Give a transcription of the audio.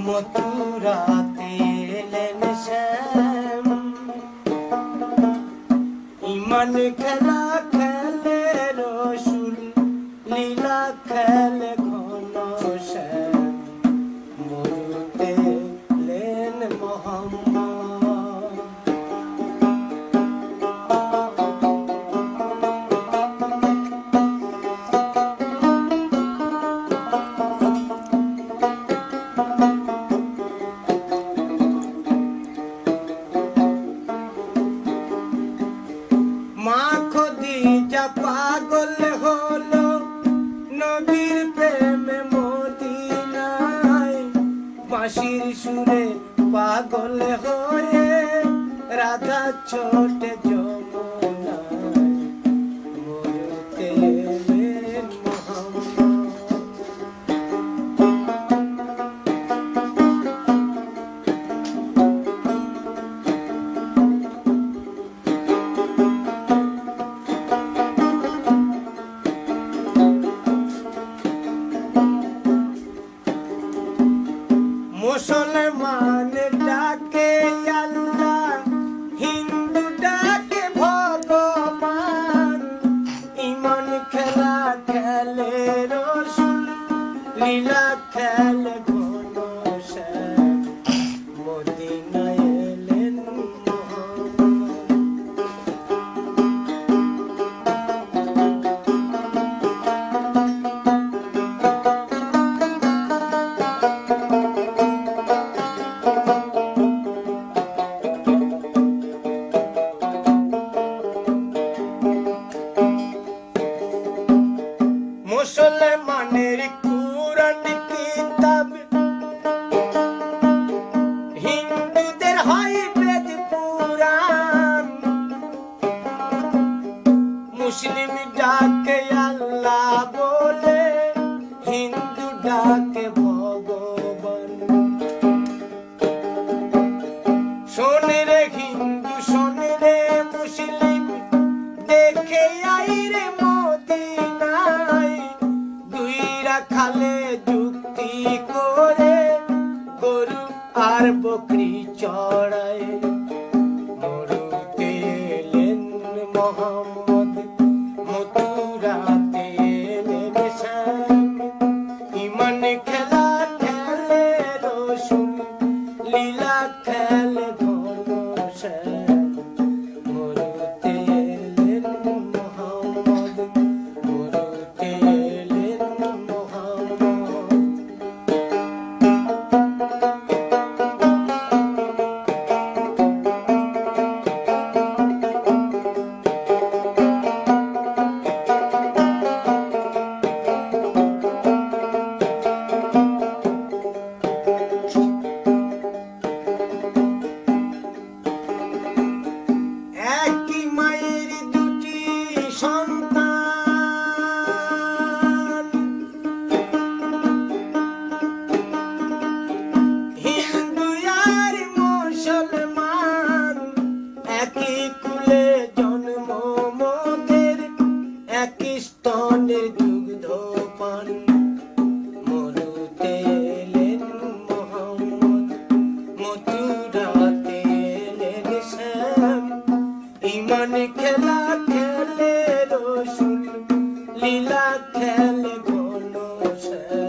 মথুরাতে এলেন শ্যাম, ইমান খেলা খেলে রসুল, লীলা খেলে ঘনশ্যাম, মরুতে এলেন মোহাম্মদ। পাগল হলো নবীর প্রেমে মদিনায়, বাঁশির সুরে পাগল হয়ে রাধা ছোটে যমুনায়, মরুতে এলেন মোহাম্মদ। মুসলমান ডাকে আল্লাহ, হিন্দু ডাকে ভগবান, ইমান খেলা খেলে রসুল, লীলা খেলে ঘনশ্যাম, মদিনায় এলেন মোহাম্মদ। মুসলমানের কুরআন কিতাব, হিন্দুদের হয় বেদ পুরাণ, মুসলিম ডাকে আল্লাহ বলে, হিন্দু ডাকে ভগবান। শোনে রে হিন্দু, শোনে রে মুসলিম, দেখে আই রে মদিনায়, আর বকরি চড়ায় মরুতে এলেন মোহাম্মদ মথুরাতে এলেন শ্যাম ইমান খেলা খেলে রসুল লীলা খেলে ঘনশ্যাম মরুতে এলেন মোহাম্মদ মরুতে এলেন মোহাম্মদ একই মায়ের দুটি সন্তান হিন্দু আর মুসলমান একই কুলে জন্ম মোদের একই স্তনের দুগ্ধ পান মরুতে এলেন মোহাম্মদ মথুরাতে এলেন শ্যাম ইমান খেলা খেলে রসুল লীলা খেলে ঘনশ্যাম